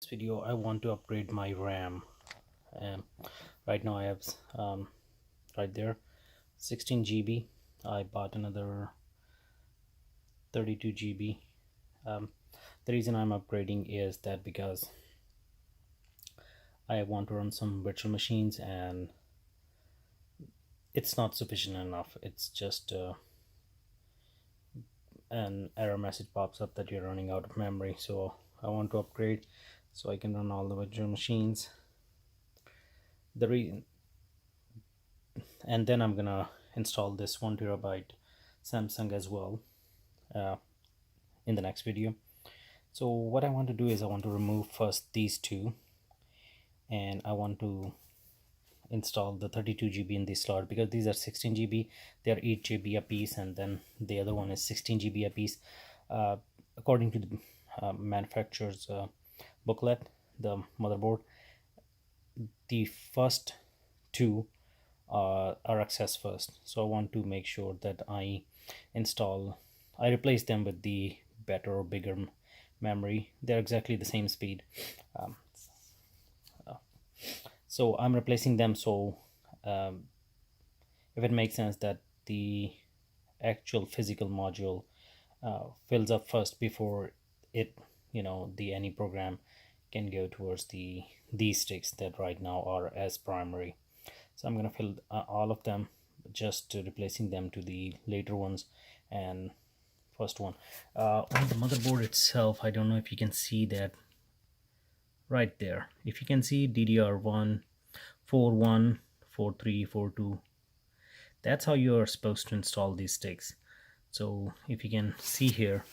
This video I want to upgrade my RAM. Right now I have right there 16 GB. I bought another 32 GB. The reason I'm upgrading is that because I want to run some virtual machines and it's not sufficient enough. It's just an error message pops up that you're running out of memory, so I want to upgrade so I can run all the virtual machines. And then I'm gonna install this 1 TB Samsung as well in the next video. So what I want to do is I want to remove first these two, and I want to install the 32 GB in this slot because these are 16 GB. They are 8 GB a piece, and then the other one is 16 GB a piece. According to the manufacturer's booklet, the motherboard, the first two are accessed first. So I want to make sure that I replace them with the better or bigger memory. They're exactly the same speed. So I'm replacing them, so if it makes sense that the actual physical module fills up first before it, the any program can go towards these sticks that right now are as primary. So I'm going to fill all of them, just replacing them to the later ones. And first one on the motherboard itself, I don't know if you can see that right there. If you can see DDR1 41 43 42, that's how you are supposed to install these sticks. So if you can see here,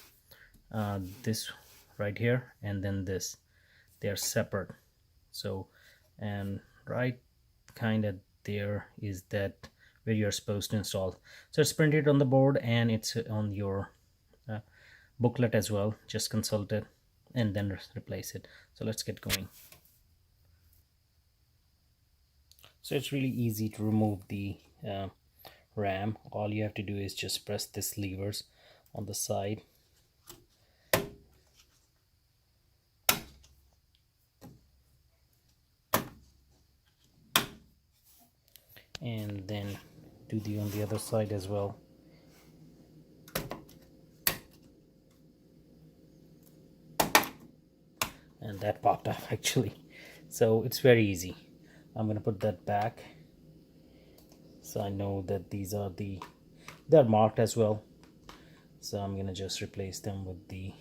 this right here and then this, they are separate. So, and right kind of there is that where you're supposed to install. So it's printed on the board and it's on your booklet as well. Just consult it and then replace it. So let's get going. So it's really easy to remove the RAM. All you have to do is just press these levers on the side, and then do the on the other side as well. And that popped up actually. So it's very easy. I'm gonna put that back, so I know that these are they're marked as well. So I'm gonna just replace them with the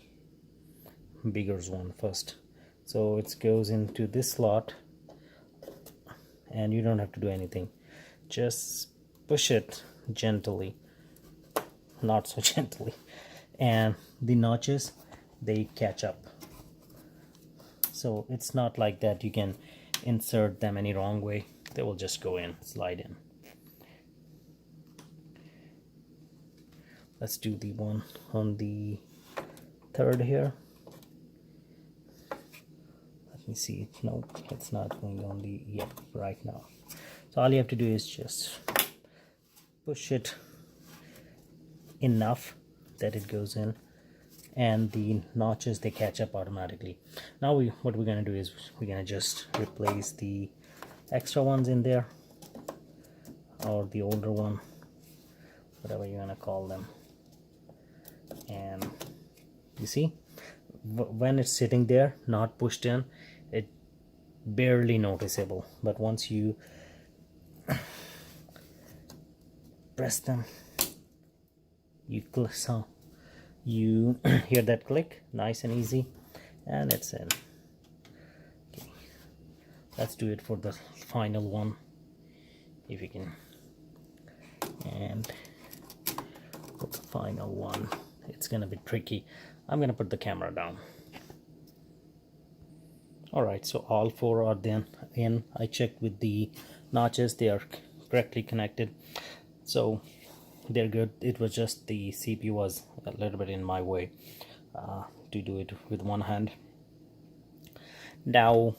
bigger one first. So it goes into this slot, and you don't have to do anything. Just push it gently, not so gently, and the notches, they catch up. So it's not like that you can insert them any wrong way. They will just go in, slide in. Let's do the one on the third here. Let me see. No, it's not going on the right now. So all you have to do is just push it enough that it goes in, and the notches, they catch up automatically. Now what we're gonna do is we're gonna just replace the extra ones in there, or the older one, whatever you wanna call them. And you see, when it's sitting there not pushed in, it barely noticeable, but once you press them, you hear that click, nice and easy, and it's in. Okay, let's do it for the final one, if you can. And for the final one, it's gonna be tricky. I'm gonna put the camera down. Alright, so all four are then in. I checked with the notches, they are correctly connected, so they're good. It was just the CPU was a little bit in my way to do it with one hand. Now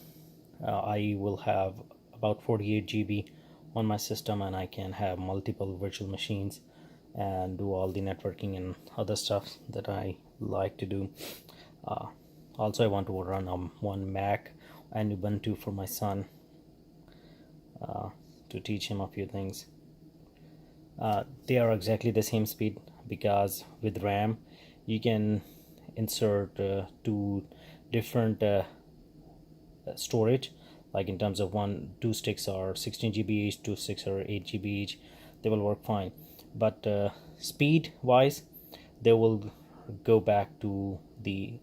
I will have about 48 GB on my system, and I can have multiple virtual machines and do all the networking and other stuff that I like to do. Also I want to run one Mac and Ubuntu for my son, to teach him a few things. They are exactly the same speed, because with RAM you can insert two different storage, like in terms of two sticks are 16 GB each, two sticks are 8 GB each. They will work fine, but speed wise they will go back to the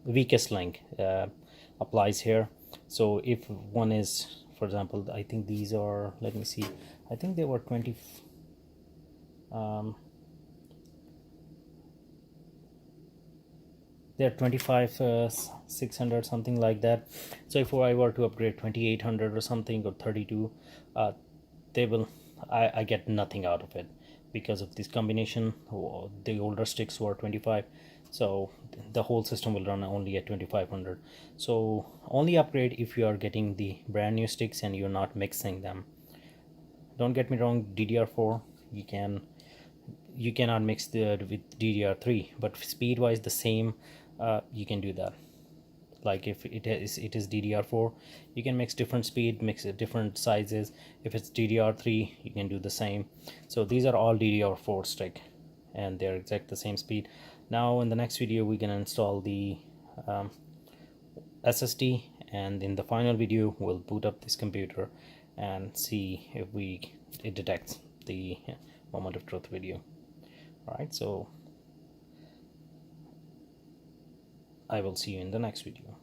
weakest link applies here. So if one is, for example, I think these are, let me see, I think they were 20, they're 25 600 something like that. So if I were to upgrade 2800 or something, or 32, they will, I get nothing out of it because of this combination. The older sticks were 25, so the whole system will run only at 2500. So only upgrade if you are getting the brand new sticks and you're not mixing them. Don't get me wrong, DDR4 you cannot mix with DDR3, but speed wise the same. You can do that. Like if it is DDR4, you can mix different speed, mix it different sizes. If it's DDR3, you can do the same. So these are all DDR4 stick and they're exact the same speed. Now in the next video we're gonna install the SSD, and in the final video we'll boot up this computer and see if it detects the moment of truth video. All right, so I will see you in the next video.